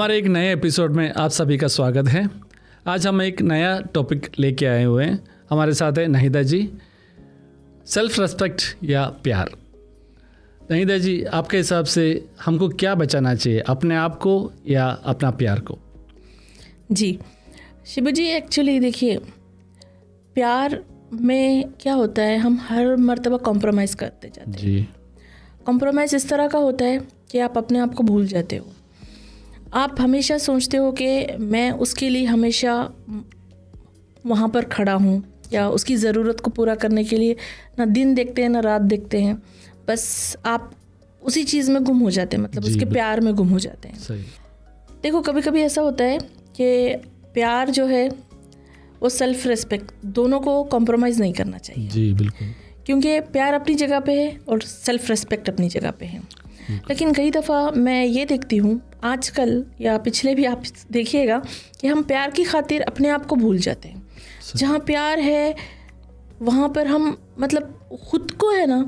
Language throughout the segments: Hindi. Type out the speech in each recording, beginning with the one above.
हमारे एक नए एपिसोड में आप सभी का स्वागत है। आज हम एक नया टॉपिक लेके आए हुए हैं। हमारे साथ है नाहिदा जी, सेल्फ रिस्पेक्ट या प्यार। नाहिदा जी, आपके हिसाब से हमको क्या बचाना चाहिए, अपने आप को या अपना प्यार को? जी शिबू जी, एक्चुअली देखिए, प्यार में क्या होता है, हम हर मर्तबा कॉम्प्रोमाइज़ करते जाते हैं जी। कॉम्प्रोमाइज़ इस तरह का होता है कि आप अपने आप को भूल जाते हो। आप हमेशा सोचते हो कि मैं उसके लिए हमेशा वहाँ पर खड़ा हूँ, या उसकी ज़रूरत को पूरा करने के लिए ना दिन देखते हैं ना रात देखते हैं, बस आप उसी चीज़ में गुम हो जाते हैं, मतलब उसके प्यार में गुम हो जाते हैं। सही। देखो, कभी कभी ऐसा होता है कि प्यार जो है वो सेल्फ रिस्पेक्ट दोनों को कॉम्प्रोमाइज़ नहीं करना चाहिए। जी बिल्कुल। क्योंकि प्यार अपनी जगह पे है और सेल्फ रिस्पेक्ट अपनी जगह पे है। लेकिन कई दफ़ा मैं ये देखती हूँ आजकल, या पिछले भी आप देखिएगा, कि हम प्यार की खातिर अपने आप को भूल जाते हैं। जहाँ प्यार है वहाँ पर हम मतलब खुद को है ना,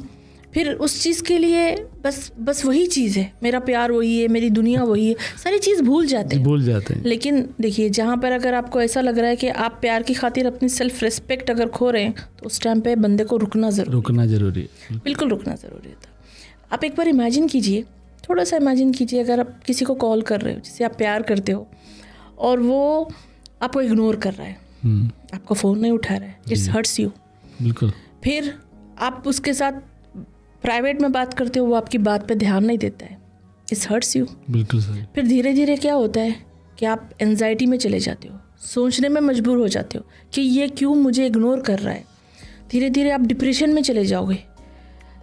फिर उस चीज़ के लिए बस वही चीज़ है, मेरा प्यार वही है, मेरी दुनिया वही है, सारी चीज़ भूल जाते हैं। लेकिन देखिए, जहाँ पर अगर आपको ऐसा लग रहा है कि आप प्यार की खातिर अपनी सेल्फ रिस्पेक्ट अगर खो रहे हैं, तो उस टाइम पे बंदे को रुकना ज़रूरी है। बिल्कुल रुकना ज़रूरी है। आप एक बार इमेजिन कीजिए, थोड़ा सा इमेजिन कीजिए, अगर आप किसी को कॉल कर रहे हो जिसे आप प्यार करते हो और वो आपको इग्नोर कर रहा है, आपका फ़ोन नहीं उठा रहा है, इट्स हर्ट्स यू। बिल्कुल। फिर आप उसके साथ प्राइवेट में बात करते हो, वो आपकी बात पे ध्यान नहीं देता है, इट्स हर्ट्स यू। बिल्कुल सही। फिर धीरे धीरे क्या होता है कि आप एंजाइटी में चले जाते हो, सोचने में मजबूर हो जाते हो कि ये क्यों मुझे इग्नोर कर रहा है। धीरे धीरे आप डिप्रेशन में चले जाओगे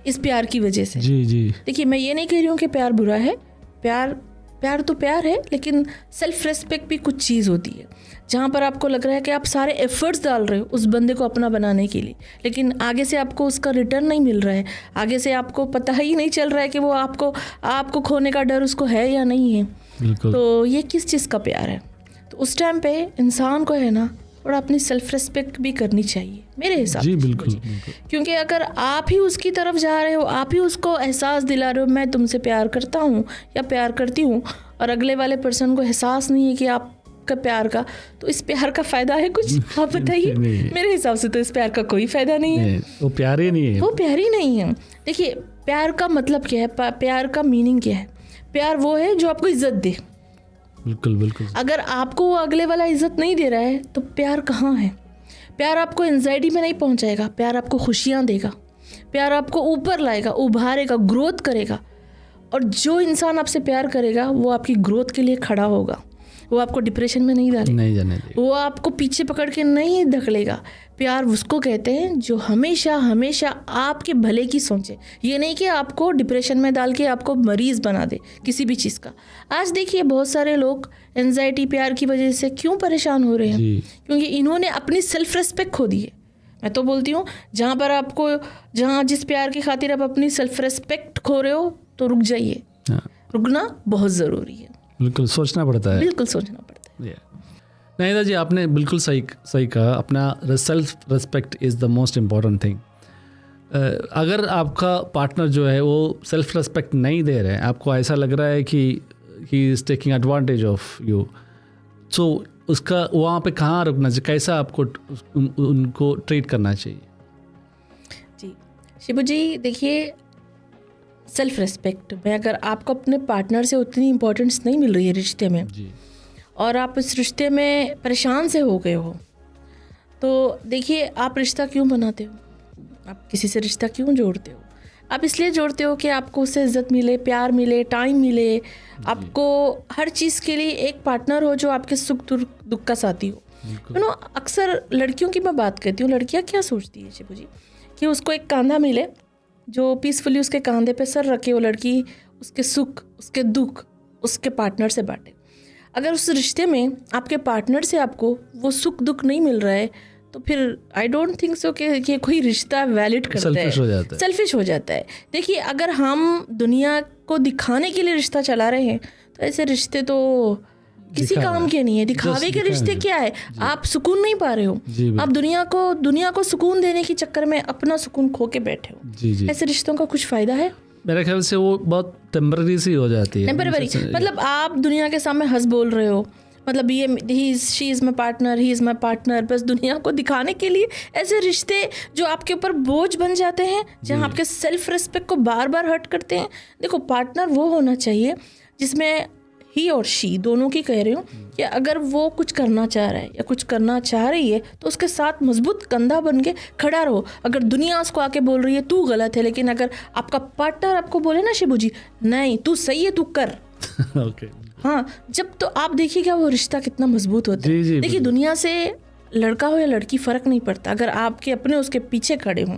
इस प्यार की वजह से। जी। देखिए, मैं ये नहीं कह रही हूँ कि प्यार बुरा है, प्यार तो प्यार है, लेकिन सेल्फ रिस्पेक्ट भी कुछ चीज़ होती है। जहाँ पर आपको लग रहा है कि आप सारे एफर्ट्स डाल रहे हो उस बंदे को अपना बनाने के लिए, लेकिन आगे से आपको उसका रिटर्न नहीं मिल रहा है, आगे से आपको पता ही नहीं चल रहा है कि वो आपको खोने का डर उसको है या नहीं है। तो ये किस चीज़ का प्यार है? तो उस टाइम पे इंसान को है ना, थोड़ा अपनी सेल्फ रिस्पेक्ट भी करनी चाहिए मेरे हिसाब से। जी बिल्कुल। क्योंकि अगर आप ही उसकी तरफ जा रहे हो, आप ही उसको एहसास दिला रहे हो मैं तुमसे प्यार करता हूँ या प्यार करती हूँ, और अगले वाले पर्सन को एहसास नहीं है कि आपका प्यार का, तो इस प्यार का फ़ायदा है कुछ? आप बताइए। मेरे हिसाब से तो इस प्यार का कोई फ़ायदा नहीं है। वो प्यार ही नहीं है। देखिए, प्यार का मतलब क्या है, प्यार का मीनिंग क्या है? प्यार वो है जो आपको इज्जत दे। बिल्कुल। अगर आपको वो अगले वाला इज्जत नहीं दे रहा है तो प्यार कहाँ है? प्यार आपको एंजाइटी में नहीं पहुंचाएगा, प्यार आपको खुशियाँ देगा, प्यार आपको ऊपर लाएगा, उभारेगा, ग्रोथ करेगा। और जो इंसान आपसे प्यार करेगा वो आपकी ग्रोथ के लिए खड़ा होगा, वो आपको डिप्रेशन में नहीं डालेगा, वो आपको पीछे पकड़ के नहीं धकेलेगा। प्यार उसको कहते हैं जो हमेशा आपके भले की सोचे, ये नहीं कि आपको डिप्रेशन में डाल के आपको मरीज़ बना दे किसी भी चीज़ का। आज देखिए, बहुत सारे लोग एंजाइटी प्यार की वजह से क्यों परेशान हो रहे हैं? क्योंकि इन्होंने अपनी सेल्फ रिस्पेक्ट खो दी है। मैं तो बोलती हूँ, जहाँ जिस प्यार की खातिर आप अपनी सेल्फ रिस्पेक्ट खो रहे हो, तो रुक जाइए। रुकना बहुत ज़रूरी है। बिल्कुल सोचना पड़ता है। नाहिदा जी, आपने बिल्कुल सही कहा। अपना self respect is the most important thing. अगर आपका पार्टनर जो है वो सेल्फ रिस्पेक्ट नहीं दे रहे हैं, आपको ऐसा लग रहा है कि he is taking advantage of you, so उसका वहाँ पे कहाँ रुकना चाहिए, कैसा आपको उनको ट्रीट करना चाहिए? जी शिबू जी, देखिए, सेल्फ रिस्पेक्ट में अगर आपको अपने पार्टनर से उतनी इम्पोर्टेंस नहीं मिल रही है रिश्ते में जी, और आप इस रिश्ते में परेशान से हो गए हो, तो देखिए, आप रिश्ता क्यों बनाते हो? आप किसी से रिश्ता क्यों जोड़ते हो? आप इसलिए जोड़ते हो कि आपको उससे इज्जत मिले, प्यार मिले, टाइम मिले, आपको हर चीज़ के लिए एक पार्टनर हो जो आपके सुख दुख का साथी हो। अक्सर लड़कियों की मैं बात करती हूँ, लड़कियाँ क्या सोचती है शिबू जी, कि उसको एक कंधा मिले जो पीसफुली उसके कंधे पे सर रखे, वो लड़की उसके सुख, उसके दुख उसके पार्टनर से बांटे। अगर उस रिश्ते में आपके पार्टनर से आपको वो सुख दुख नहीं मिल रहा है, तो फिर आई डोंट थिंक सो कि कोई रिश्ता वैलिड करता है, सेल्फिश हो जाता है। देखिए, अगर हम दुनिया को दिखाने के लिए रिश्ता चला रहे हैं, तो ऐसे रिश्ते तो किसी काम के नहीं है। दिखावे के रिश्ते क्या है? आप सुकून नहीं पा रहे हो, आप दुनिया को सुकून देने के चक्कर में अपना सुकून खो के बैठे हो। ऐसे रिश्तों का कुछ फ़ायदा है? मेरे ख्याल से वो बहुत टेम्पररी सी हो जाती है। टेम्पररी मतलब आप दुनिया के सामने हंस बोल रहे हो, मतलब ये she is my partner, he is my partner, बस दुनिया को दिखाने के लिए। ऐसे रिश्ते जो आपके ऊपर बोझ बन जाते हैं, जहाँ आपके सेल्फ रिस्पेक्ट को बार बार हर्ट करते हैं। देखो, पार्टनर वो होना चाहिए जिसमें ही और शी दोनों की कह रही हूँ कि अगर वो कुछ करना चाह रहा है या कुछ करना चाह रही है तो उसके साथ मजबूत कंधा बन के खड़ा रहो। अगर दुनिया उसको आके बोल रही है तू गलत है, लेकिन अगर आपका पार्टनर आपको बोले ना शिबू जी नहीं तू सही है तू कर ओके हाँ, जब तो आप देखिएगा वो रिश्ता कितना मजबूत होता है। देखिए, दुनिया से लड़का हो या लड़की फ़र्क नहीं पड़ता, अगर आपके अपने उसके पीछे खड़े हों।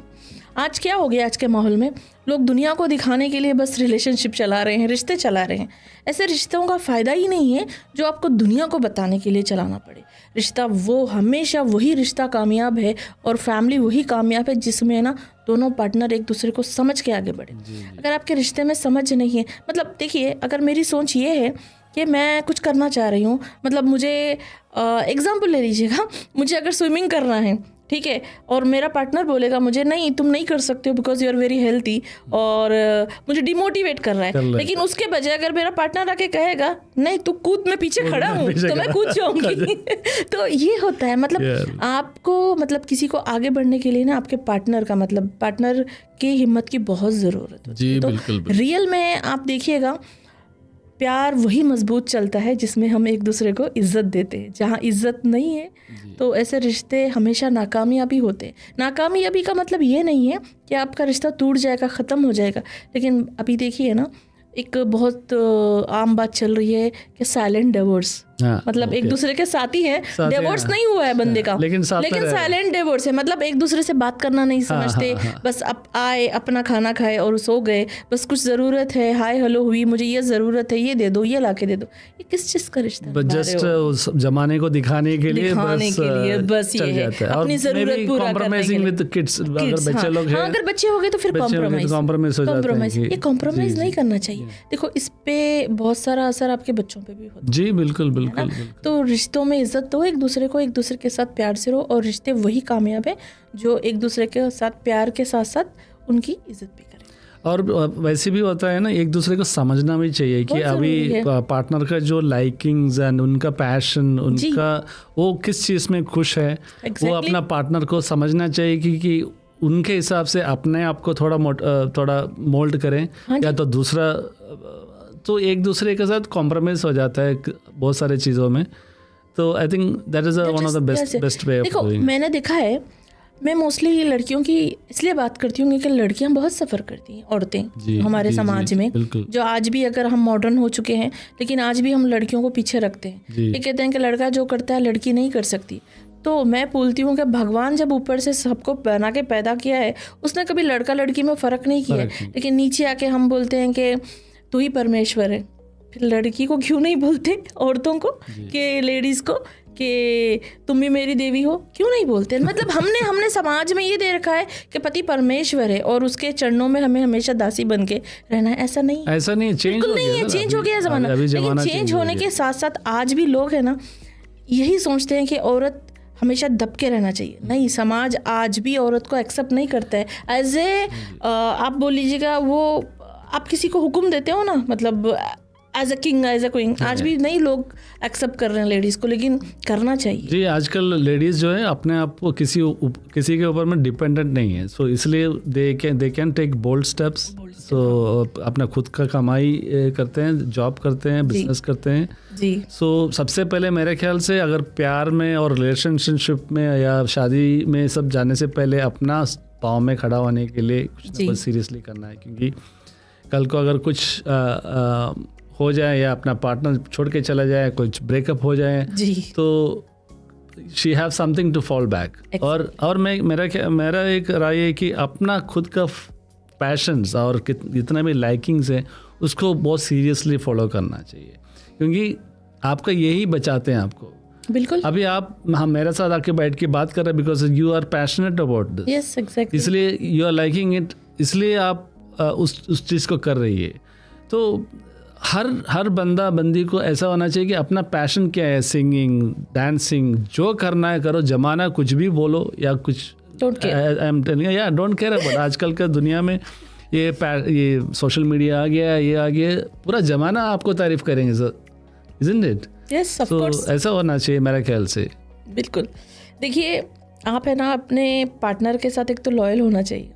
आज क्या हो गया, आज के माहौल में लोग दुनिया को दिखाने के लिए बस रिलेशनशिप चला रहे हैं, रिश्ते चला रहे हैं। ऐसे रिश्तों का फ़ायदा ही नहीं है जो आपको दुनिया को बताने के लिए चलाना पड़े। रिश्ता वो हमेशा वही रिश्ता कामयाब है और फैमिली वही कामयाब है जिसमें ना दोनों पार्टनर एक दूसरे को समझ के आगे बढ़े। अगर आपके रिश्ते में समझ नहीं है, मतलब देखिए, अगर मेरी सोच ये है कि मैं कुछ करना चाह रही हूँ, मतलब मुझे एग्जाम्पल ले लीजिएगा, मुझे अगर स्विमिंग करना है, ठीक है, और मेरा पार्टनर बोलेगा मुझे नहीं तुम नहीं कर सकते हो because you are very healthy, और मुझे डिमोटिवेट कर रहा है, लेकिन उसके बजाय अगर मेरा पार्टनर आके कहेगा नहीं तू कूद, मैं पीछे खड़ा हूँ तो मैं कूद जाऊंगी तो ये होता है, मतलब आपको, मतलब किसी को आगे बढ़ने के लिए ना आपके पार्टनर का, मतलब पार्टनर की हिम्मत की बहुत ज़रूरत होती है। तो रियल में आप देखिएगा प्यार वही मजबूत चलता है जिसमें हम एक दूसरे को इज्जत देते हैं। जहाँ इज्जत नहीं है तो ऐसे रिश्ते हमेशा नाकामयाबी होते हैं। नाकामयाबी का मतलब ये नहीं है कि आपका रिश्ता टूट जाएगा, ख़त्म हो जाएगा, लेकिन अभी देखिए ना एक बहुत आम बात चल रही है कि साइलेंट डिवोर्स, मतलब एक दूसरे के साथी हैं, डिवोर्स नहीं हुआ है बंदे का, लेकिन साइलेंट डिवोर्स है, मतलब एक दूसरे से बात करना नहीं समझते, बस अब आए अपना खाना खाए और सो गए, बस कुछ ज़रूरत है हाय हेलो हुई, मुझे ये ज़रूरत है ये दे दो, ये ला के दे दो। ये किस चीज़ का रिश्ता? जस्ट जमाने को दिखाने के लिए बस ये है, अपनी ज़रूरत पूरा करने के लिए। अगर बच्चे हो गए तो फिर कॉम्प्रोमाइज, ये कॉम्प्रोमाइज नहीं करना चाहिए। देखो, इस पे बहुत सारा असर आपके बच्चों पे भी होता है। जी बिल्कुल बिल्कुल। तो रिश्तों में इज्जत दो एक दूसरे को, एक दूसरे के साथ प्यार से रहो, और रिश्ते वही कामयाब है जो एक दूसरे के साथ प्यार के साथ साथ उनकी इज्जत भी करें। और वैसे भी होता है ना, एक दूसरे को समझना भी चाहिए कि अभी पार्टनर का जो लाइकिंग्स एंड उनका पैशन, उनका वो किस चीज़ में खुश है, वो अपना पार्टनर को समझना चाहिए कि उनके हिसाब से अपने आप को थोड़ा मोल्ड करें, या तो दूसरा, तो एक दूसरे के साथ कॉम्प्रोमाइज हो जाता है बहुत सारे चीज़ों में। तो I think that is one of the best way of doing. मैंने देखा है, मैं मोस्टली लड़कियों की इसलिए बात करती हूँ क्योंकि लड़कियाँ बहुत सफ़र करती हैं, औरतें हमारे समाज में, जो आज भी, अगर हम मॉडर्न हो चुके हैं लेकिन आज भी हम लड़कियों को पीछे रखते हैं। ये कहते हैं कि लड़का जो करता है लड़की नहीं कर सकती। तो मैं बोलती हूँ कि भगवान जब ऊपर से सबको बना के पैदा किया है, उसने कभी लड़का लड़की में फ़र्क नहीं किया, लेकिन नीचे आके हम बोलते हैं कि तू ही परमेश्वर है। फिर लड़की को क्यों नहीं बोलते, औरतों को, कि लेडीज़ को, कि तुम भी मेरी देवी हो, क्यों नहीं बोलते? मतलब हमने समाज में ये दे रखा है कि पति परमेश्वर है और उसके चरणों में हमें हमेशा दासी बन के रहना है। ऐसा नहीं, चेंज हो गया ज़माना। लेकिन चेंज होने के साथ साथ आज भी लोग है ना यही सोचते हैं कि औरत हमेशा दब के रहना चाहिए। नहीं, समाज आज भी औरत को एक्सेप्ट नहीं करता है। एज ए आप बोल लीजिएगा, वो आप किसी को हुक्म देते हो ना, मतलब as a king, as a queen, आज भी नहीं लोग एक्सेप्ट कर रहे हैं लेडीज़ को, लेकिन करना चाहिए। जी, आजकल लेडीज़ जो है अपने आप को किसी के ऊपर में डिपेंडेंट नहीं है, सो इसलिए they can take bold steps. So अपना खुद का कमाई करते हैं, जॉब करते हैं, बिजनेस करते हैं जी। सो सबसे पहले मेरे ख्याल से अगर प्यार में और रिलेशनशिप में या शादी में सब जाने से पहले अपना पाँव में खड़ा होने के लिए कुछ ना कुछ सीरियसली करना है, क्योंकि कल को अगर कुछ हो जाए या अपना पार्टनर छोड़ के चला जाए, कुछ ब्रेकअप हो जाए तो she have something to fall back. और मेरा एक राय है कि अपना खुद का पैशंस और जितना भी लाइकिंग्स है उसको बहुत सीरियसली फॉलो करना चाहिए, क्योंकि आपका यही बचाते हैं आपको। बिल्कुल। अभी हम मेरे साथ आके बैठ के बात कर रहे हैं because you are passionate about this. Yes, exactly. इसलिए यू आर लाइकिंग इट, इसलिए आप उस चीज़ को कर रही है। तो हर बंदा बंदी को ऐसा होना चाहिए कि अपना पैशन क्या है, सिंगिंग, डांसिंग, जो करना है करो, जमाना कुछ भी बोलो या कुछ, don't care. I am telling, या डोंट केयर अबाउट। आजकल का दुनिया में ये सोशल मीडिया आ गया, ये आ गया, पूरा ज़माना आपको तारीफ़ करेंगे sir, isn't it? Yes, of तो कोर्स, ऐसा होना चाहिए मेरे ख्याल से। बिल्कुल। देखिए, आप है ना अपने पार्टनर के साथ एक तो लॉयल होना चाहिए।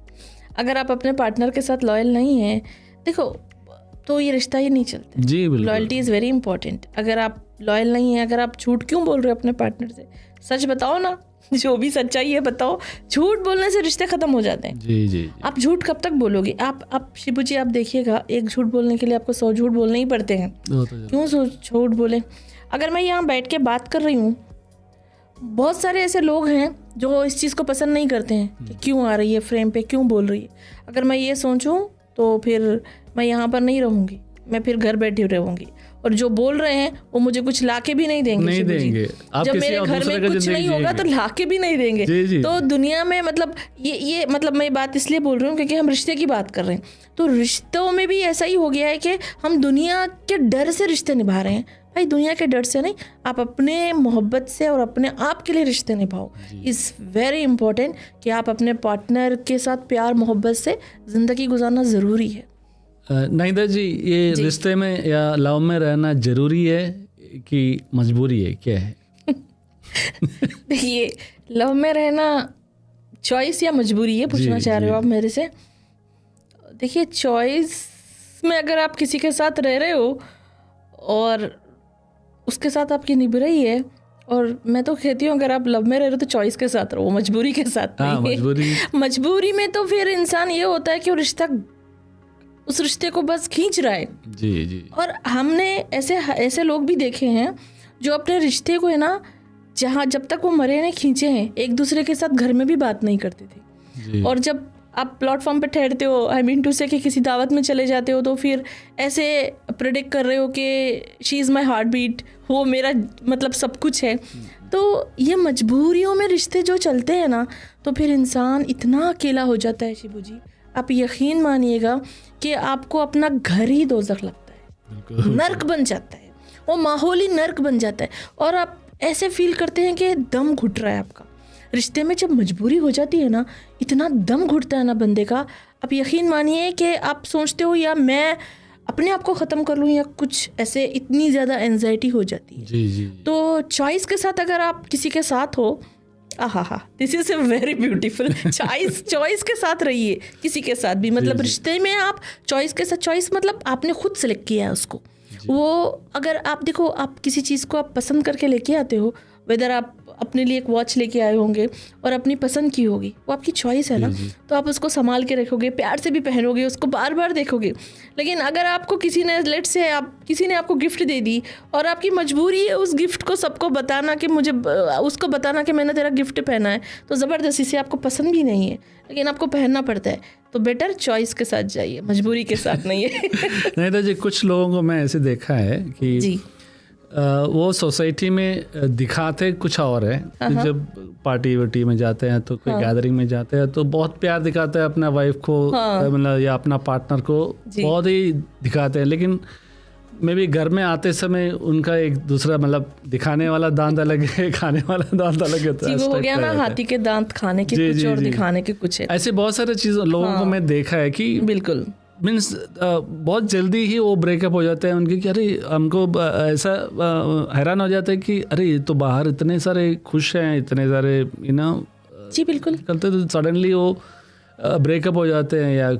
अगर आप अपने पार्टनर के साथ लॉयल नहीं हैं, देखो, तो ये रिश्ता ही नहीं चलता। जी बिल्कुल, लॉयल्टी इज़ वेरी इंपॉर्टेंट। अगर आप लॉयल नहीं हैं, अगर आप झूठ क्यों बोल रहे हो अपने पार्टनर से? सच बताओ ना, जो भी सच्चाई है बताओ। झूठ बोलने से रिश्ते ख़त्म हो जाते हैं। जी जी। आप झूठ कब तक बोलोगे? आप शिबू जी, आप देखिएगा, एक झूठ बोलने के लिए आपको 100 झूठ बोलने ही पड़ते हैं। क्यों 100 झूठ बोले? अगर मैं यहाँ बैठ के बात कर रही हूँ, बहुत सारे ऐसे लोग हैं जो इस चीज़ को पसंद नहीं करते हैं कि क्यों आ रही है फ्रेम पे, क्यों बोल रही है। अगर मैं ये सोचूं तो फिर मैं यहाँ पर नहीं रहूँगी, मैं फिर घर बैठी रहूँगी। और जो बोल रहे हैं वो मुझे कुछ लाके भी नहीं देंगे, नहीं देंगे। जब मेरे घर में कुछ नहीं होगा तो लाके भी नहीं देंगे। जी। तो दुनिया में मतलब ये मतलब मैं बात इसलिए बोल रही हूँ क्योंकि हम रिश्ते की बात कर रहे हैं। तो रिश्तों में भी ऐसा ही हो गया है कि हम दुनिया के डर से रिश्ते निभा रहे हैं। भाई, दुनिया के डर से नहीं, आप अपने मोहब्बत से और अपने आप के लिए रिश्ते निभाओ। इज़ वेरी इंपॉर्टेंट कि आप अपने पार्टनर के साथ प्यार मोहब्बत से ज़िंदगी गुजारना ज़रूरी है। नाहिदा जी, ये रिश्ते में या लव में रहना ज़रूरी है कि मजबूरी है, क्या है? देखिए, लव में रहना चॉइस या मजबूरी है, पूछना चाह रहे हो आप मेरे से? देखिए, चॉइस में अगर आप किसी के साथ रह रहे हो और उसके साथ आपकी निभ रही है, और मैं तो कहती हूँ अगर आप लव में रह रहे हो तो चॉइस के साथ रहो, मजबूरी के साथ नहीं। मजबूरी में तो फिर इंसान ये होता है कि वो उस रिश्ते को बस खींच रहा है। जी। और हमने ऐसे लोग भी देखे हैं जो अपने रिश्ते को है ना, जहाँ जब तक वो मरे नहीं खींचे हैं, एक दूसरे के साथ घर में भी बात नहीं करते थे। और जब आप प्लेटफॉर्म पे ठहरते हो, आई मीन टू से कि किसी दावत में चले जाते हो, तो फिर ऐसे प्रेडिक्ट कर रहे हो कि she is my heartbeat, वो मेरा मतलब सब कुछ है। तो ये मजबूरियों में रिश्ते जो चलते हैं ना, तो फिर इंसान इतना अकेला हो जाता है शिबू जी, आप यकीन मानिएगा कि आपको अपना घर ही दोज़ख लगता है, नर्क बन जाता है, वो माहौल ही नर्क बन जाता है। और आप ऐसे फील करते हैं कि दम घुट रहा है आपका। रिश्ते में जब मजबूरी हो जाती है ना, इतना दम घुटता है ना बंदे का, आप यकीन मानिए कि आप सोचते हो या मैं अपने आप को ख़त्म कर लूँ या कुछ ऐसे, इतनी ज़्यादा एंजाइटी हो जाती है। जी। तो चॉइस के साथ अगर आप किसी के साथ हो, आहा, this is a very beautiful choice के साथ रहिए किसी के साथ भी, मतलब रिश्ते में आप चॉइस के साथ, चॉइस मतलब आपने खुद सेलेक्ट किया है उसको। वो अगर आप देखो, आप किसी चीज़ को आप पसंद करके लेके आते हो, वेदर आप अपने लिए एक वॉच लेके आए होंगे और अपनी पसंद की होगी, वो आपकी चॉइस है ना, तो आप उसको संभाल के रखोगे, प्यार से भी पहनोगे, उसको बार बार देखोगे। लेकिन अगर आपको किसी ने आपको गिफ्ट दे दी और आपकी मजबूरी है उस गिफ्ट को सबको बताना कि उसको बताना कि मैंने तेरा गिफ्ट पहना है, तो ज़बरदस्ती से आपको पसंद भी नहीं है लेकिन आपको पहनना पड़ता है, तो बेटर चॉइस के साथ जाइए, मजबूरी के साथ नहीं है। नहीं तो जी, कुछ लोगों को मैं ऐसे देखा है कि जी, वो सोसाइटी में दिखाते कुछ और है। जब पार्टी वार्टी में जाते हैं तो कोई गैदरिंग में जाते हैं तो बहुत प्यार दिखाते हैं अपना वाइफ को, मतलब या अपना पार्टनर को बहुत ही दिखाते हैं, लेकिन मे भी घर में आते समय उनका एक दूसरा मतलब दिखाने वाला दांत अलग है, खाने वाला दांत अलग है। तो वो हो गया ना, हाथी के दांत खाने के कुछ और दिखाने के कुछ है। ऐसे बहुत सारे चीज़ लोगों को मैं देखा है कि बिल्कुल मीन्स बहुत जल्दी ही वो ब्रेकअप हो जाते हैं उनके, कि अरे हमको ऐसा हैरान हो जाता है कि अरे ये तो बाहर इतने सारे खुश हैं, इतने सारे जी बिल्कुल करते, तो सडनली वो ब्रेकअप हो जाते हैं, या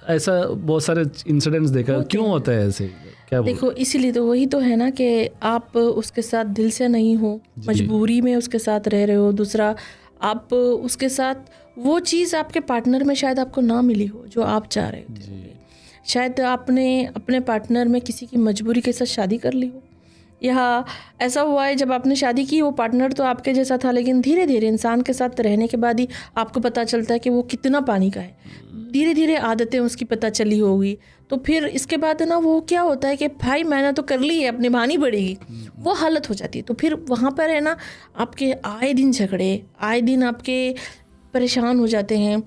ऐसा बहुत सारे इंसिडेंट्स देखा। क्यों होता है ऐसे, क्या देखो, इसीलिए तो वही तो है ना कि आप उसके साथ दिल से नहीं हो, मजबूरी में उसके साथ रह रहे हो। दूसरा, आप उसके साथ वो चीज़ आपके पार्टनर में शायद आपको ना मिली हो जो आप चाह रहे थे। शायद आपने अपने पार्टनर में किसी की मजबूरी के साथ शादी कर ली हो, या ऐसा हुआ है जब आपने शादी की वो पार्टनर तो आपके जैसा था, लेकिन धीरे धीरे इंसान के साथ रहने के बाद ही आपको पता चलता है कि वो कितना पानी का है। धीरे धीरे आदतें उसकी पता चली होगी, तो फिर इसके बाद ना वो क्या होता है कि भाई मैंने तो कर ली है, अब निभानी पड़ेगी, वो हालत हो जाती है। तो फिर वहाँ पर है ना, आपके आए दिन झगड़े, आए दिन आपके परेशान हो जाते हैं,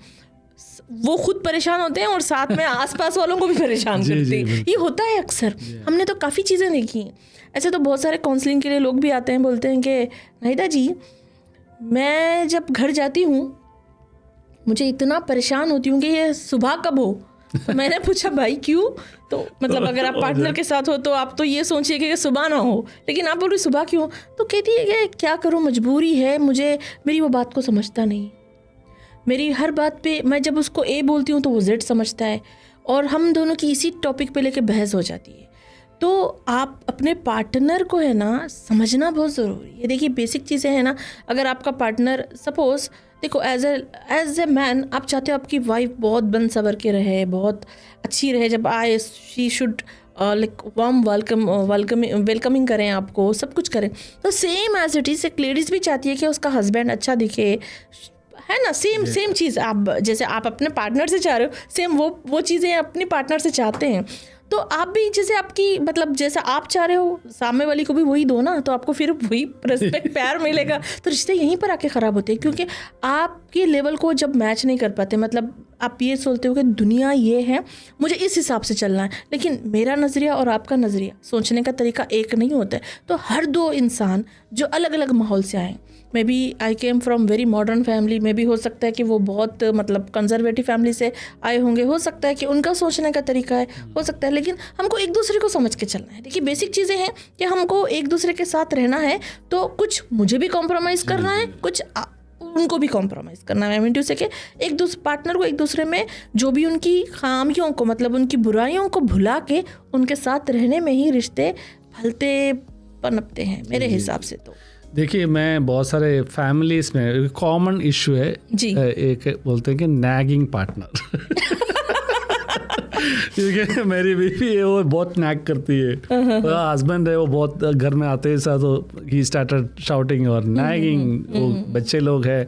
वो खुद परेशान होते हैं और साथ में आसपास वालों को भी परेशान करते हैं। ये होता है अक्सर, हमने तो काफ़ी चीज़ें देखी हैं ऐसे। तो बहुत सारे काउंसलिंग के लिए लोग भी आते हैं, बोलते हैं कि नाहिदा जी, मैं जब घर जाती हूँ मुझे इतना परेशान होती हूँ कि ये सुबह कब हो, तो मैंने पूछा भाई क्यों? तो मतलब अगर आप पार्टनर के साथ हो तो आप तो ये सोचिए कि सुबह ना हो, लेकिन आप बोल रही सुबह क्यों? तो कहती है कि क्या करूँ, मजबूरी है, मुझे मेरी वो बात को समझता नहीं, मेरी हर बात पे मैं जब उसको ए बोलती हूँ तो वो जेड समझता है, और हम दोनों की इसी टॉपिक पे लेके बहस हो जाती है। तो आप अपने पार्टनर को है ना समझना बहुत ज़रूरी है। देखिए बेसिक चीज़ें हैं ना, अगर आपका पार्टनर सपोज़ देखो एज ए मैन आप चाहते हो आपकी वाइफ बहुत बन सवर के रहे, बहुत अच्छी रहे, जब आए she should like warm welcoming करें आपको, सब कुछ करें। तो सेम एज इट इज़ एक लेडीज़ भी चाहती है कि उसका हस्बैंड अच्छा दिखे, है ना, सेम चीज़ आप जैसे आप अपने पार्टनर से चाह रहे हो, सेम वो चीज़ें अपनी पार्टनर से चाहते हैं। तो आप भी जैसे आपकी मतलब जैसा आप चाह रहे हो सामने वाली को भी वही दो ना, तो आपको फिर वही रिस्पेक्ट प्यार मिलेगा। तो रिश्ते यहीं पर आके ख़राब होते हैं, क्योंकि आपके लेवल को जब मैच नहीं कर पाते, मतलब आप ये सोचते हो कि दुनिया ये है, मुझे इस हिसाब से चलना है, लेकिन मेरा नज़रिया और आपका नज़रिया सोचने का तरीका एक नहीं होता है। तो हर दो इंसान जो अलग अलग माहौल से आए, maybe I came from very modern family, में भी हो सकता है कि वो बहुत मतलब कंजर्वेटिव फैमिली से आए होंगे, हो सकता है कि उनका सोचने का तरीका है, हो सकता है, लेकिन हमको एक दूसरे को समझ के चलना है। देखिए बेसिक चीज़ें हैं कि हमको एक दूसरे के साथ रहना है, तो कुछ मुझे भी कॉम्प्रोमाइज़ करना है, कुछ उनको भी कॉम्प्रोमाइज़ करना है। आई मीन टू से कि एक दूसरे पार्टनर को एक दूसरे में जो भी उनकी खामियों को, मतलब उनकी बुराइयों को भुला के उनके साथ रहने में ही रिश्ते फलते पनपते हैं मेरे हिसाब से। तो देखिए मैं बहुत सारे फैमिलीज में कॉमन इशू है जी, एक बोलते हैं कि नैगिंग पार्टनर क्योंकि मेरी बीवी है वो बहुत नैग करती है, हस्बैंड है वो बहुत घर में आते हैं साथ ही स्टार्टेड शाउटिंग और नैगिंग, वो बच्चे लोग हैं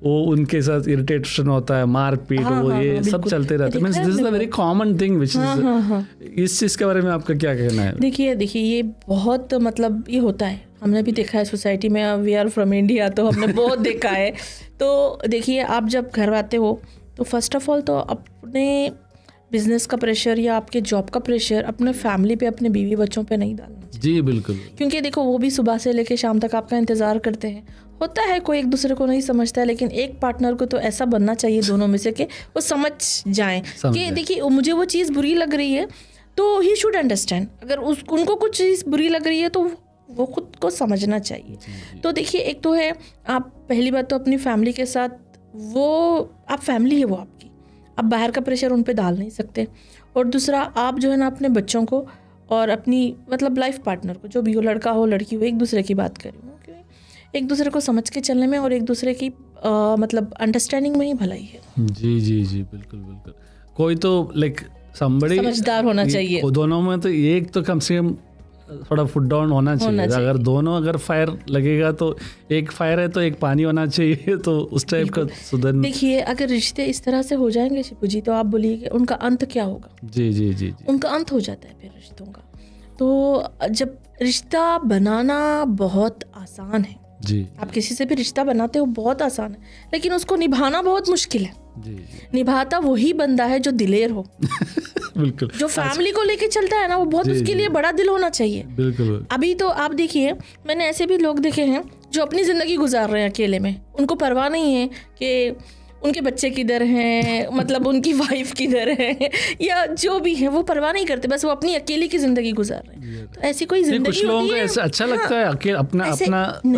वो उनके साथ इरिटेशन होता है, मारपीट, वो ये सब चलते रहते हैं। Means this is a very common thing which is, इस चीज़ के बारे में आपका क्या कहना है? देखिए ये बहुत मतलब ये होता है, हमने भी देखा है सोसाइटी में, वी आर फ्रॉम इंडिया तो हमने बहुत देखा है। तो देखिए आप जब घर आते हो तो फर्स्ट ऑफ ऑल तो अपने बिजनेस का प्रेशर या आपके जॉब का प्रेशर अपने फैमिली पे, अपने बीवी बच्चों पे नहीं डालना चाहिए। जी बिल्कुल, क्योंकि देखो वो भी सुबह से लेके शाम तक आपका इंतज़ार करते हैं। होता है कोई एक दूसरे को नहीं समझता है, लेकिन एक पार्टनर को तो ऐसा बनना चाहिए दोनों में से कि वो समझ जाएं कि देखिए मुझे वो चीज़ बुरी लग रही है तो ही शुड अंडरस्टैंड। अगर उनको कुछ चीज़ बुरी लग रही है तो वो खुद को समझना चाहिए। तो देखिए एक तो है आप पहली बात तो अपनी फैमिली के साथ, वो आप फैमिली है वो आपकी, आप बाहर का प्रेशर उन पे डाल नहीं सकते। और दूसरा आप जो है ना अपने बच्चों को और अपनी मतलब लाइफ पार्टनर को, जो भी हो, लड़का हो लड़की हो, एक दूसरे की बात करें, एक दूसरे को समझ के चलने में और एक दूसरे की मतलब अंडरस्टैंडिंग में ही भलाई है। जी जी जी बिल्कुल बिल्कुल। कोई तो लाइक समझदार होना चाहिए दोनों में, तो एक तो कम से कम थोड़ा फुट डाउन होना चाहिए। अगर दोनों अगर फायर लगेगा तो एक फायर है तो एक पानी होना चाहिए, तो उस टाइप का सुधर। देखिए अगर रिश्ते इस तरह से हो जाएंगे शिपू जी, तो आप बोलिए उनका अंत क्या होगा? जी जी जी, उनका अंत हो जाता है फिर रिश्तों का। तो जब रिश्ता बनाना बहुत आसान है जी, आप किसी से भी रिश्ता बनाते हो बहुत आसान है, लेकिन उसको निभाना बहुत मुश्किल है। जी। निभाता वही बंदा है जो दिलेर हो बिल्कुल। जो फैमिली को लेके चलता है ना, वो बहुत उसके लिए बड़ा दिल होना चाहिए। बिल्कुल। अभी तो आप देखिए मैंने ऐसे भी लोग देखे हैं जो अपनी ज़िंदगी गुजार रहे हैं अकेले में, उनको परवाह नहीं है कि उनके बच्चे किधर हैं, मतलब उनकी वाइफ किधर है, या जो भी है वो परवाह नहीं करते, बस वो अपनी अकेले की ज़िंदगी गुजार रहे हैं। तो ऐसी कोई ज़िंदगी कुछ लोगों को ऐसा अच्छा लगता है अपना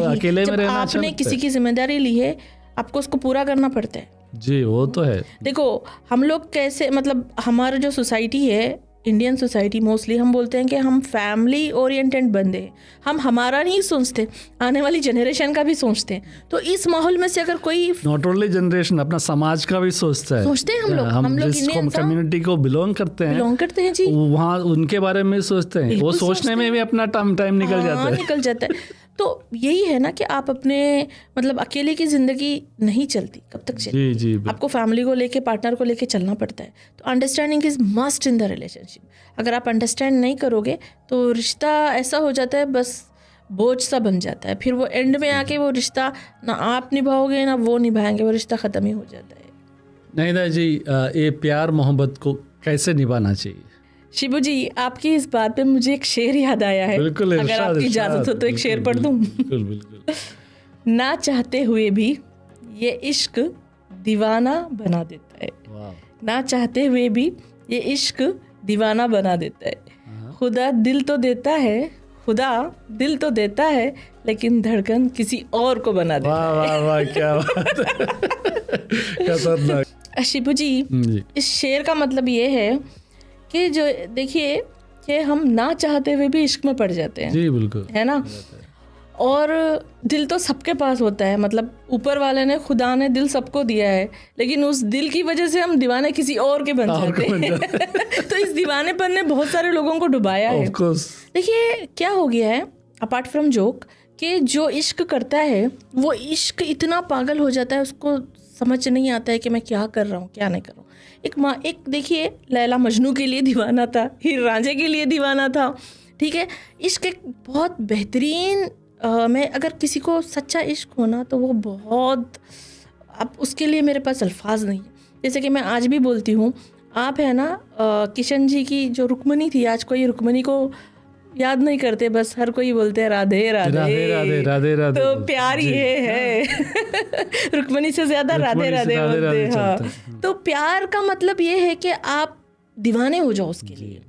अकेले में रहना। आपने किसी की जिम्मेदारी ली है, आपको उसको पूरा करना पड़ता है। जी वो तो है। देखो हम लोग कैसे, मतलब हमारा जो सोसाइटी है, इंडियन सोसाइटी मोस्टली हम बोलते हैं कि हम फैमिली ओरिएंटेड बंदे हैं, हम हमारा नहीं सोचते, आने वाली जनरेशन का भी सोचते हैं। तो इस माहौल में से अगर कोई नॉट ओनली जनरेशन, अपना समाज का भी सोचते हैं हम लोग जिसको कम्युनिटी को बिलोंग करते हैं जी, वहाँ उनके बारे में सोचते हैं, वो सोचने में भी अपना टाइम निकल जाता है। तो यही है ना कि आप अपने मतलब अकेले की ज़िंदगी नहीं चलती, कब तक चलती? जी, आपको फैमिली को लेके, पार्टनर को लेके चलना पड़ता है। तो understanding is must in the relationship. अगर आप अंडरस्टैंड नहीं करोगे तो रिश्ता ऐसा हो जाता है, बस बोझ सा बन जाता है। फिर वो एंड में आके वो रिश्ता ना आप निभाओगे ना वो निभाएंगे, वो रिश्ता ख़त्म ही हो जाता है। नहिदा जी, ये प्यार मोहब्बत को कैसे निभाना चाहिए? शिबू जी आपकी इस बात पे मुझे एक शेर याद आया है, अगर आपकी इजाज़त हो तो एक शेर पढ़ दूँ? बिल्कुल। ना चाहते हुए भी ये इश्क दीवाना बना देता है, ना चाहते हुए भी ये इश्क दीवाना बना देता है। खुदा दिल तो देता है लेकिन धड़कन किसी और को बना देता है। वाह वाह वाह, क्या बात है, खतरनाक। शिबू जी, इस शेर का मतलब ये है कि जो देखिए कि हम ना चाहते हुए भी इश्क में पड़ जाते हैं। जी बिल्कुल, है ना। और दिल तो सबके पास होता है, मतलब ऊपर वाले ने, खुदा ने दिल सबको दिया है, लेकिन उस दिल की वजह से हम दीवाने किसी और के बन जाते हैं। तो इस दीवानेपन ने बहुत सारे लोगों को डुबाया है। देखिए क्या हो गया है, अपार्ट फ्रॉम जोक, कि जो इश्क करता है वो इश्क इतना पागल हो जाता है, उसको समझ नहीं आता है कि मैं क्या कर रहा हूँ क्या नहीं कर रहा हूँ। एक देखिए लैला मजनू के लिए दीवाना था, हीर रांझे के लिए दीवाना था, ठीक है। इश्क एक बहुत बेहतरीन मैं अगर किसी को सच्चा इश्क होना तो वो बहुत, अब उसके लिए मेरे पास अल्फाज नहीं है। जैसे कि मैं आज भी बोलती हूँ, आप है ना किशन जी की जो रुक्मणी थी, आज कोई रुक्मणी को याद नहीं करते, बस हर कोई बोलते हैं राधे राधे राधे राधे राधे राधे। तो प्यार ये है रुक्मणी से ज्यादा राधे राधे बोलते हैं। हाँ, तो प्यार का मतलब ये है कि आप दीवाने हो जाओ उसके लिए,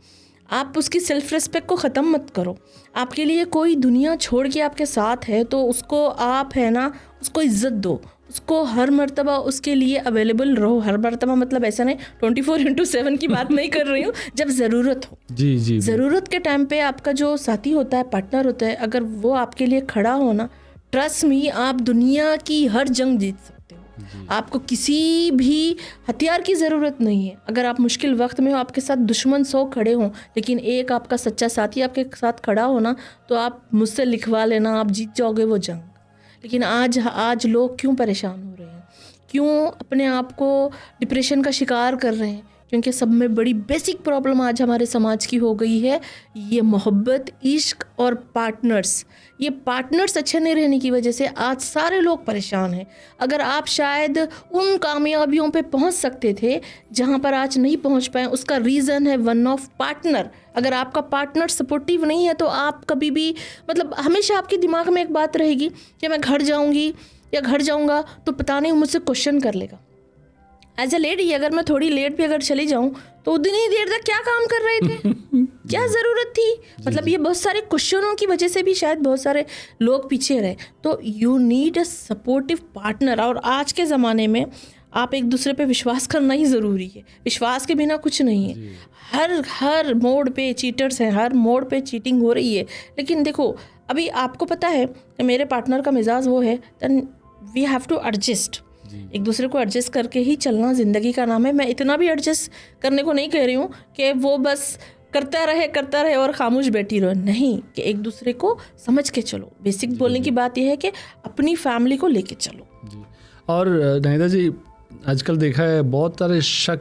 आप उसकी सेल्फ रिस्पेक्ट को ख़त्म मत करो। आपके लिए कोई दुनिया छोड़ के आपके साथ है तो उसको आप है ना, उसको इज्जत दो, उसको हर मर्तबा उसके लिए अवेलेबल रहो। हर मर्तबा मतलब ऐसा नहीं 24/7 की बात नहीं कर रही हूँ, जब ज़रूरत हो। जी जी, ज़रूरत के टाइम पे आपका जो साथी होता है, पार्टनर होता है, अगर वो आपके लिए खड़ा हो ना, ट्रस्ट मी, आप दुनिया की हर जंग जीत सकते हो। आपको किसी भी हथियार की ज़रूरत नहीं है। अगर आप मुश्किल वक्त में हो, आपके साथ दुश्मन 100 खड़े हों, लेकिन एक आपका सच्चा साथी आपके साथ खड़ा हो ना, तो आप मुझसे लिखवा लेना, आप जीत जाओगे वो जंग। लेकिन आज लोग क्यों परेशान हो रहे हैं, क्यों अपने आप को डिप्रेशन का शिकार कर रहे हैं? क्योंकि सब में बड़ी बेसिक प्रॉब्लम आज हमारे समाज की हो गई है ये मोहब्बत, इश्क और पार्टनर्स। ये पार्टनर्स अच्छे नहीं रहने की वजह से आज सारे लोग परेशान हैं। अगर आप शायद उन कामयाबियों पे पहुंच सकते थे जहां पर आज नहीं पहुंच पाए, उसका रीज़न है वन ऑफ पार्टनर। अगर आपका पार्टनर सपोर्टिव नहीं है तो आप कभी भी, मतलब हमेशा आपके दिमाग में एक बात रहेगी कि मैं घर जाऊंगी या घर जाऊंगा तो पता नहीं मुझसे क्वेश्चन कर लेगा। एज ए लेडी अगर मैं थोड़ी लेट भी अगर चली जाऊं तो उतनी देर तक क्या काम कर रहे थे, क्या ज़रूरत थी? मतलब ये बहुत सारे क्वेश्चनों की वजह से भी शायद बहुत सारे लोग पीछे रहे। तो you need a supportive partner. और आज के ज़माने में आप एक दूसरे पे विश्वास करना ही ज़रूरी है। विश्वास के बिना कुछ नहीं है। हर मोड़ पे चीटर्स हैं, हर मोड़ पे चीटिंग हो रही है। लेकिन देखो, अभी आपको पता है कि मेरे पार्टनर का मिजाज वो है, then we have to adjust. एक दूसरे को एडजस्ट करके ही चलना ज़िंदगी का नाम है। मैं इतना भी एडजस्ट करने को नहीं कह रही हूँ कि वो बस करता रहे और खामोश बैठी रहो, नहीं, कि एक दूसरे को समझ के चलो। बेसिक बोलने की बात यह है कि अपनी फैमिली को लेके चलो। जी। और नाहिदा जी, आजकल देखा है बहुत सारे शक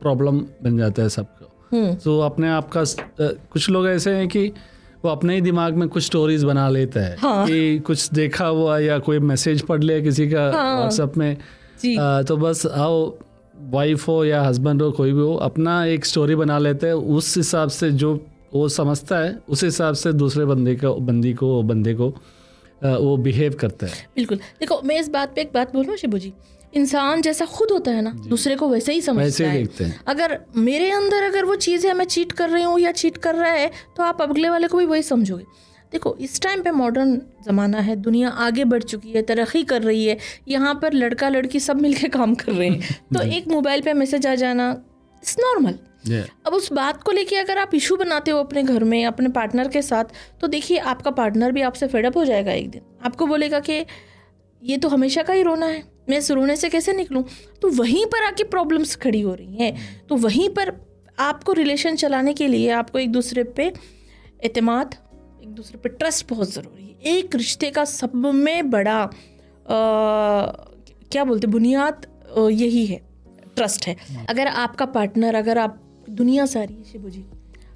प्रॉब्लम बन जाता है सबको। तो अपने आप का कुछ लोग ऐसे हैं कि वो अपने ही दिमाग में कुछ स्टोरीज बना लेता है। हाँ। कि कुछ देखा हुआ या कोई मैसेज पढ़ लिया किसी का व्हाट्सएप में, तो बस आओ, वाइफ हो या हस्बैंड हो, कोई भी हो, अपना एक स्टोरी बना लेते हैं। उस हिसाब से जो वो समझता है उस हिसाब से दूसरे बंदी को वो बिहेव करता है। बिल्कुल। देखो, मैं इस बात पे एक बात बोलूँ शिबू जी, इंसान जैसा खुद होता है ना, दूसरे को वैसे ही समझता है। अगर मेरे अंदर अगर वो चीज़ है, मैं चीट कर रही हूँ या चीट कर रहा है, तो आप अगले वाले को भी वही समझोगे। देखो, इस टाइम पे मॉडर्न ज़माना है, दुनिया आगे बढ़ चुकी है, तरक्की कर रही है, यहाँ पर लड़का लड़की सब मिलके काम कर रहे हैं। तो एक मोबाइल पे मैसेज आ जाना इट्स नॉर्मल। अब उस बात को लेके अगर आप इशू बनाते हो अपने घर में अपने पार्टनर के साथ, तो देखिए आपका पार्टनर भी आपसे फेडअप हो जाएगा। एक दिन आपको बोलेगा कि ये तो हमेशा का ही रोना है, मैं इस रोने से कैसे निकलूं? तो वहीं पर आके प्रॉब्लम्स खड़ी हो रही हैं। तो वहीं पर आपको रिलेशन चलाने के लिए आपको एक दूसरे पे एतमाद, एक दूसरे पे ट्रस्ट बहुत ज़रूरी है। एक रिश्ते का सब में बड़ा क्या बोलते बुनियाद यही है, ट्रस्ट है। अगर आपका पार्टनर, अगर आप, दुनिया सारी है शिबू जी,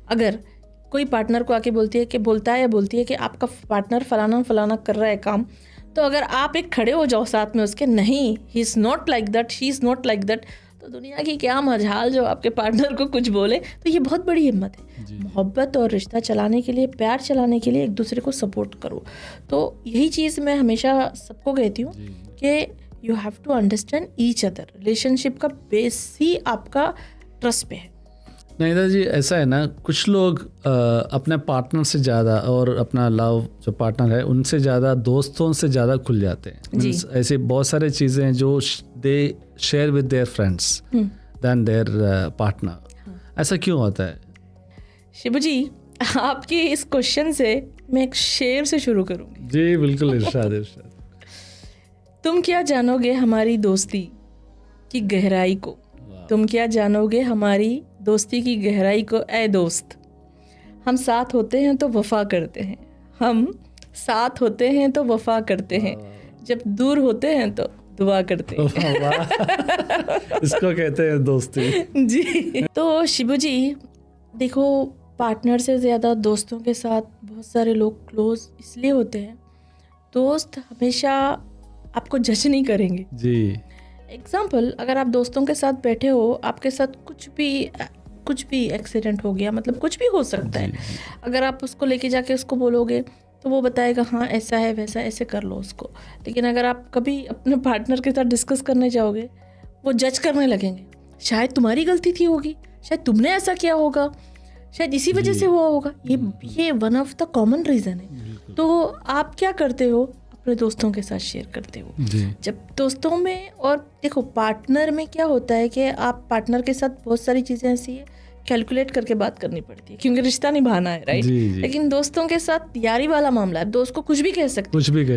अगर कोई पार्टनर को आके बोलता है कि आपका पार्टनर फलाना कर रहा है काम, तो अगर आप एक खड़े हो जाओ साथ में उसके, नहीं, he is not like that, she is not like that, तो दुनिया की क्या मजाल जो आपके पार्टनर को कुछ बोले। तो ये बहुत बड़ी हिम्मत है। मोहब्बत और रिश्ता चलाने के लिए, प्यार चलाने के लिए एक दूसरे को सपोर्ट करो। तो यही चीज़ मैं हमेशा सबको कहती हूँ कि you have to understand each other. Relationship का बेस ही आपका ट्रस्ट पे है। नहीं जी, ऐसा है ना, कुछ लोग अपने पार्टनर से ज़्यादा और अपना लव जो पार्टनर है उनसे ज़्यादा दोस्तों से ज़्यादा खुल जाते हैं। मीन्स ऐसी बहुत सारी चीज़ें हैं जो they share with their friends than their partner. ऐसा क्यों होता है? शिबू जी, आपके इस क्वेश्चन से मैं एक शेर से शुरू करूँगी। जी बिल्कुल, इरशाद इरशाद। तुम क्या जानोगे हमारी दोस्ती की गहराई को, तुम क्या जानोगे हमारी दोस्ती की गहराई को, ऐ दोस्त। हम साथ होते हैं तो वफा करते हैं, हम साथ होते हैं तो वफा करते हैं, जब दूर होते हैं तो दुआ करते हैं। इसको कहते हैं दोस्ती। जी। तो शिबू जी देखो, पार्टनर से ज़्यादा दोस्तों के साथ बहुत सारे लोग क्लोज इसलिए होते हैं, दोस्त हमेशा आपको जज नहीं करेंगे। जी। एग्जाम्पल, अगर आप दोस्तों के साथ बैठे हो, आपके साथ कुछ भी एक्सीडेंट हो गया, मतलब कुछ भी हो सकता है, अगर आप उसको लेके जाके उसको बोलोगे तो वो बताएगा हाँ ऐसा है वैसा, ऐसे कर लो उसको। लेकिन अगर आप कभी अपने पार्टनर के साथ डिस्कस करने जाओगे, वो जज करने लगेंगे, शायद तुम्हारी गलती थी होगी, शायद तुमने ऐसा किया होगा, शायद इसी वजह से हुआ होगा। ये one of the common reason है। तो आप क्या करते हो, अपने दोस्तों के साथ शेयर करते हो। जब दोस्तों में, और देखो पार्टनर में क्या होता है कि आप पार्टनर के साथ बहुत सारी चीज़ें ऐसी है कैलकुलेट करके बात करनी पड़ती है, क्योंकि रिश्ता निभाना है, राइट। लेकिन दोस्तों के साथ यारी वाला मामला है, दोस्त को कुछ भी कह सकते,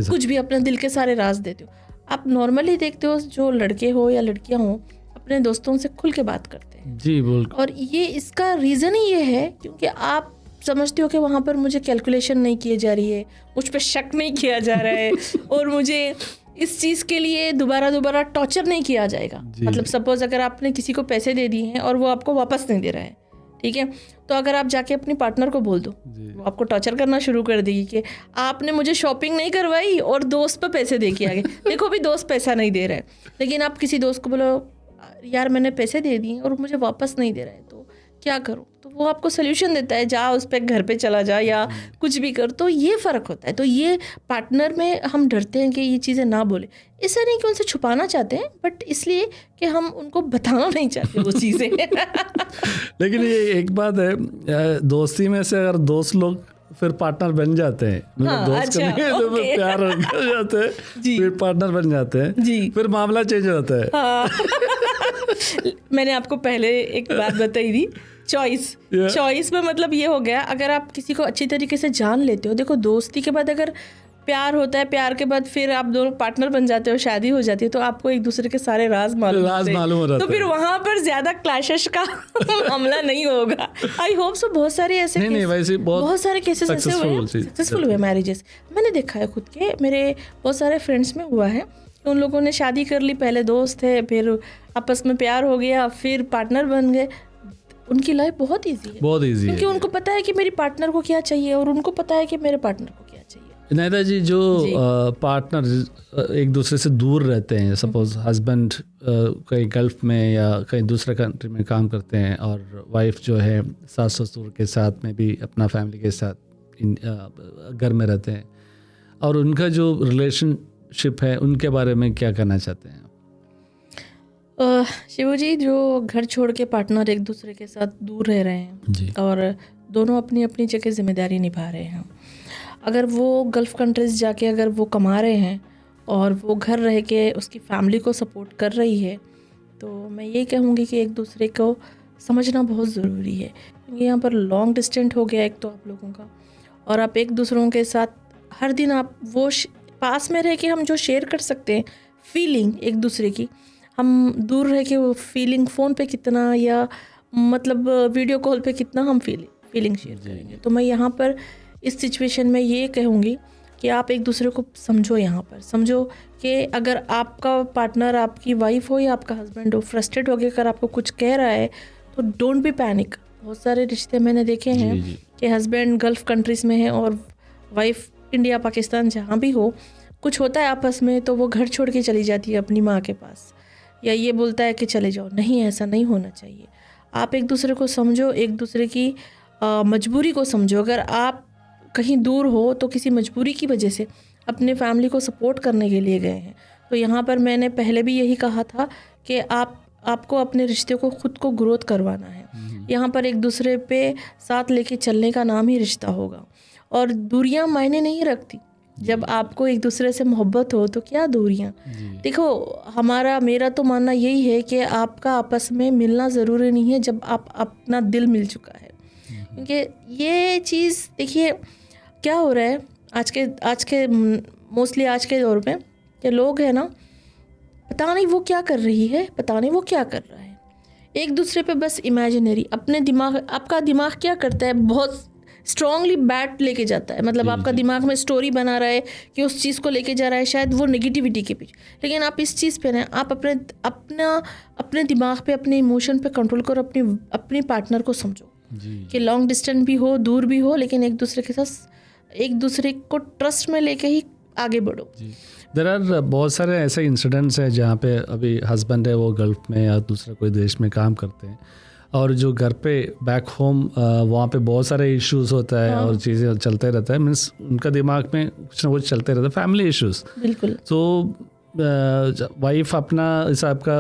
कुछ भी अपने दिल के सारे राज देते हो। आप नॉर्मली देखते हो जो लड़के हो या लड़कियां हो अपने दोस्तों से खुल के बात करते हैं। जी बोल। और ये इसका रीज़न ही ये है क्योंकि आप समझते हो कि वहाँ पर मुझे कैलकुलेशन नहीं की जा रही है, मुझ पर शक नहीं किया जा रहा है और मुझे इस चीज़ के लिए दोबारा टॉर्चर नहीं किया जाएगा। मतलब सपोज अगर आपने किसी को पैसे दे दिए हैं और वो आपको वापस नहीं दे रहा है, ठीक है, तो अगर आप जाके अपनी पार्टनर को बोल दो, वो आपको टॉर्चर करना शुरू कर देगी कि आपने मुझे शॉपिंग नहीं करवाई और दोस्त पर पैसे दे के आ गए। देखो अभी दोस्त पैसा नहीं दे रहा है, लेकिन आप किसी दोस्त को बोलो यार मैंने पैसे दे दिए और मुझे वापस नहीं दे रहा है, तो क्या करूँ, तो वो आपको सोल्यूशन देता है, जा उस पर घर पे चला जा या कुछ भी कर। तो ये फ़र्क होता है। तो ये पार्टनर में हम डरते हैं कि ये चीज़ें ना बोले, इससे नहीं कि उनसे छुपाना चाहते हैं, बट इसलिए कि हम उनको बताना नहीं चाहते वो चीज़ें। लेकिन ये एक बात है, दोस्ती में से अगर दोस्त लोग फिर पार्टनर बन जाते हैं, मतलब दोस्त करने तो प्यार हो जाते हैं, फिर पार्टनर बन जाते हैं, फिर मामला चेंज होता है। मैंने आपको पहले एक बात बताई थी, चॉइस में मतलब ये हो गया, अगर आप किसी को अच्छी तरीके से जान लेते हो, देखो दोस्ती के बाद अगर प्यार होता है, प्यार के बाद फिर आप दोनों पार्टनर बन जाते हो, शादी हो जाती है, तो आपको एक दूसरे के सारे राज मालूम हो जाते हैं, तो फिर वहाँ पर ज्यादा क्लैशेस का मामला नहीं होगा। I hope so. बहुत सारे ऐसे बहुत सारे केसेस ऐसे हुए हैं, सक्सेसफुल हुए मैरिजेस। मैंने देखा है खुद के, मेरे बहुत सारे फ्रेंड्स में हुआ है, उन लोगों ने शादी कर ली, पहले दोस्त थे, फिर आपस में प्यार हो गया, फिर पार्टनर बन गए। उनकी लाइफ बहुत इजी है, क्योंकि उनको पता है कि मेरी पार्टनर को क्या चाहिए और उनको पता है कि मेरे पार्टनर को क्या चाहिए। इनायता जी, जो पार्टनर एक दूसरे से दूर रहते हैं, सपोज हस्बैंड कहीं गल्फ में या कहीं दूसरे कंट्री में काम करते हैं और वाइफ जो है सास ससुर के साथ में भी अपना फैमिली के साथ घर में रहते हैं, और उनका जो रिलेशनशिप है उनके बारे में क्या कहना चाहते हैं? शिवू जी, जो घर छोड़ के पार्टनर एक दूसरे के साथ दूर रह रहे हैं और दोनों अपनी अपनी जगह जिम्मेदारी निभा रहे हैं, अगर वो गल्फ़ कंट्रीज़ जाके अगर वो कमा रहे हैं और वो घर रह के उसकी फैमिली को सपोर्ट कर रही है, तो मैं ये कहूँगी कि एक दूसरे को समझना बहुत ज़रूरी है, क्योंकि यहाँ पर लॉन्ग डिस्टेंस हो गया एक तो आप लोगों का, और आप एक दूसरों के साथ हर दिन आप वो पास में रह के हम जो शेयर कर सकते हैं फीलिंग एक दूसरे की, हम दूर रह के वो फीलिंग फ़ोन पे कितना या मतलब वीडियो कॉल पे कितना हम फीलिंग शेयर करेंगे। तो मैं यहाँ पर इस सिचुएशन में ये कहूँगी कि आप एक दूसरे को समझो, यहाँ पर समझो कि अगर आपका पार्टनर आपकी वाइफ हो या आपका हस्बैंड हो, फ्रस्ट्रेट हो गया अगर आपको कुछ कह रहा है तो डोंट बी पैनिक। बहुत सारे रिश्ते मैंने देखे हैं कि हस्बैंड गल्फ़ कंट्रीज़ में है और वाइफ इंडिया पाकिस्तान जहाँ भी हो, कुछ होता है आपस में तो वो घर छोड़ के चली जाती है अपनी माँ के पास, या ये बोलता है कि चले जाओ। नहीं, ऐसा नहीं होना चाहिए। आप एक दूसरे को समझो, एक दूसरे की मजबूरी को समझो। अगर आप कहीं दूर हो तो किसी मजबूरी की वजह से अपने फैमिली को सपोर्ट करने के लिए गए हैं, तो यहाँ पर मैंने पहले भी यही कहा था कि आपको अपने रिश्ते को खुद को ग्रोथ करवाना है। यहाँ पर एक दूसरे पे साथ लेके चलने का नाम ही रिश्ता होगा, और दूरियां मायने नहीं रखती। जब आपको एक दूसरे से मोहब्बत हो तो क्या दूरियां। देखो मेरा तो मानना यही है कि आपका आपस में मिलना ज़रूरी नहीं है जब आप अपना दिल मिल चुका है, क्योंकि ये चीज़ देखिए क्या हो रहा है आज के मोस्टली आज के दौर में कि लोग हैं ना, पता नहीं वो क्या कर रही है, पता नहीं वो क्या कर रहा है, एक दूसरे पे बस इमेजिनरी आपका दिमाग क्या करता है, बहुत स्ट्रांगली बैट लेके जाता है। मतलब आपका दिमाग में स्टोरी बना रहा है कि उस चीज़ को लेके जा रहा है, शायद वो नेगेटिविटी के पीछे। लेकिन आप इस चीज़ पे ना, आप अपने दिमाग पे, अपने इमोशन पे कंट्रोल करो, अपने पार्टनर को समझो कि लॉन्ग डिस्टेंस भी हो, दूर भी हो, लेकिन एक दूसरे के साथ एक दूसरे को ट्रस्ट में लेके ही आगे बढ़ो। देयर आर बहुत सारे ऐसे इंसिडेंट्स हैं जहाँ पे अभी हस्बैंड है वो गल्फ में या दूसरा कोई देश में काम करते हैं, और जो घर पे बैक होम वहाँ पे बहुत सारे इश्यूज होता है और चीज़ें चलते रहता है। मीन्स उनका दिमाग में कुछ ना कुछ चलते रहता है, फैमिली इश्यूज। बिल्कुल। तो वाइफ अपना हिसाब का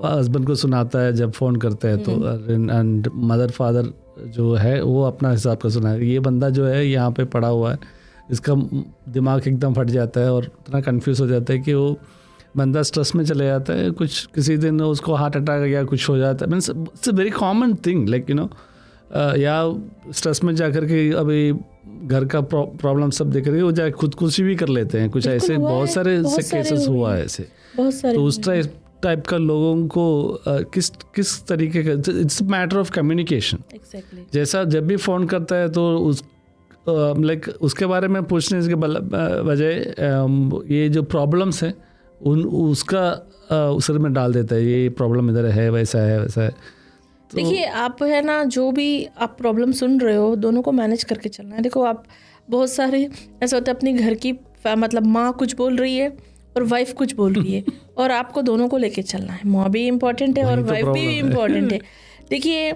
हस्बैंड को सुनाता है जब फ़ोन करते हैं, तो एंड मदर फादर जो है वो अपना हिसाब का सुना है। ये बंदा जो है यहाँ पे पड़ा हुआ है, इसका दिमाग एकदम फट जाता है और इतना कंफ्यूज हो जाता है कि वो बंदा स्ट्रेस में चले जाता है। कुछ किसी दिन उसको हार्ट अटैक या कुछ हो जाता है। Means it's a very common thing, like या स्ट्रेस में जाकर के अभी घर का प्रॉब्लम सब देख रहे हो, जाए खुदकुशी भी कर लेते हैं। कुछ ऐसे बहुत सारे केसेस हुआ है ऐसे। तो उस टाइप का लोगों को किस तरीके का, इट्स मैटर ऑफ कम्युनिकेशन। जैसा जब भी फ़ोन करता है तो लाइक उसके बारे में पूछने के बजाय ये जो प्रॉब्लम्स हैं उसका सिर में डाल देता है, ये प्रॉब्लम इधर है, वैसा है, वैसा है। तो देखिए आप है ना, जो भी आप प्रॉब्लम सुन रहे हो, दोनों को मैनेज करके चलना है। देखो आप बहुत सारे ऐसा होता है, अपनी घर की मतलब माँ कुछ बोल रही है और वाइफ कुछ बोल रही है, और आपको दोनों को लेके चलना है। माँ भी इम्पोर्टेंट है और वाइफ भी इम्पोर्टेंट है। देखिए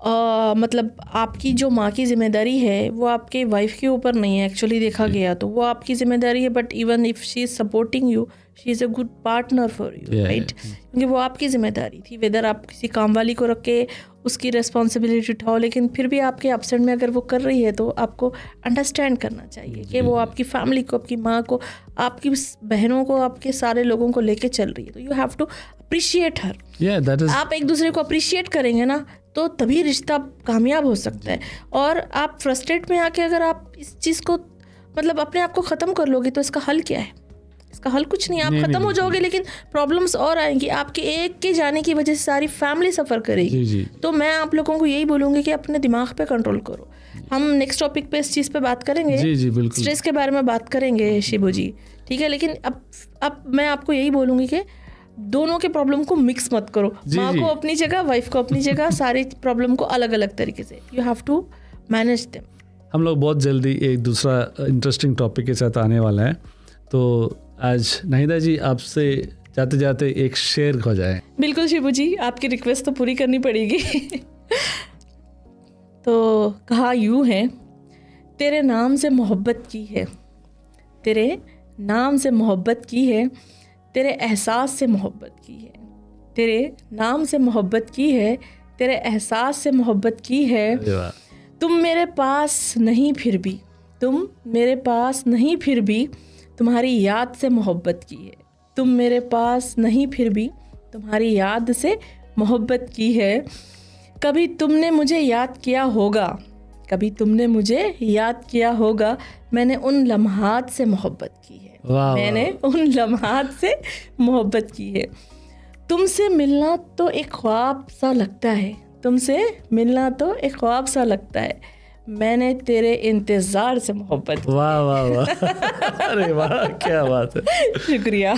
मतलब आपकी जो माँ की जिम्मेदारी है वो आपके वाइफ के ऊपर नहीं है एक्चुअली देखा गया तो, वो आपकी जिम्मेदारी है। But even if she is supporting you, she is a good partner for you, right? क्योंकि वो आपकी जिम्मेदारी थी। वेदर आप किसी काम वाली को रख के उसकी रिस्पॉन्सिबिलिटी उठाओ, लेकिन फिर भी आपके अपसेट में अगर वो कर रही है तो आपको अंडरस्टैंड करना चाहिए कि वो आपकी फैमिली को, आपकी माँ को, आपकी बहनों को, आपके सारे लोगों को लेके चल रही है। तो you have to appreciate her. आप एक दूसरे को अप्रिशिएट करेंगे ना तो तभी रिश्ता कामयाब हो सकता है। और आप फ्रस्ट्रेट में आके अगर आप इस चीज़ को मतलब अपने आप को ख़त्म कर लोगे तो इसका हल क्या है? इसका हल कुछ नहीं। आप ख़त्म हो जाओगे लेकिन प्रॉब्लम्स और आएंगी। आपके एक के जाने की वजह से सारी फैमिली सफ़र करेगी। तो मैं आप लोगों को यही बोलूँगी कि अपने दिमाग पे कंट्रोल करो। हम नेक्स्ट टॉपिक पे इस चीज़ पे बात करेंगे, स्ट्रेस के बारे में बात करेंगे शिबू जी, ठीक है? लेकिन अब मैं आपको यही बोलूँगी कि दोनों के प्रॉब्लम को मिक्स मत करो। माँ को अपनी जगह, वाइफ को अपनी जगह, सारी प्रॉब्लम को अलग अलग तरीके से you have to manage them. हम लोग बहुत जल्दी एक दूसरा इंटरेस्टिंग टॉपिक के साथ आने वाला है। तो आज नाहिदा जी आपसे जाते जाते एक शेर हो जाए। बिल्कुल शिबू जी, आपकी रिक्वेस्ट तो पूरी करनी पड़ेगी। तो कहा यूँ है, तेरे नाम से मोहब्बत की है, तेरे नाम से मोहब्बत की है, तेरे एहसास से मोहब्बत की है, तेरे नाम से मोहब्बत की है, तेरे एहसास से मोहब्बत की है। तुम मेरे पास नहीं फिर भी, तुम मेरे पास नहीं फिर भी, तुम्हारी याद से मोहब्बत की है। तुम मेरे पास नहीं फिर भी, तुम्हारी याद से मोहब्बत की है। कभी तुमने मुझे याद किया होगा, कभी तुमने मुझे याद किया होगा, मैंने उन लम्हात से मोहब्बत की है। मैंने उन लम्हात से मोहब्बत की है। तुमसे मिलना तो एक ख्वाब सा लगता है, तुमसे मिलना तो एक ख्वाब सा लगता है, मैंने तेरे इंतज़ार से मोहब्बत की। वाह वाह वाह। अरे वाह, क्या बात है। शुक्रिया।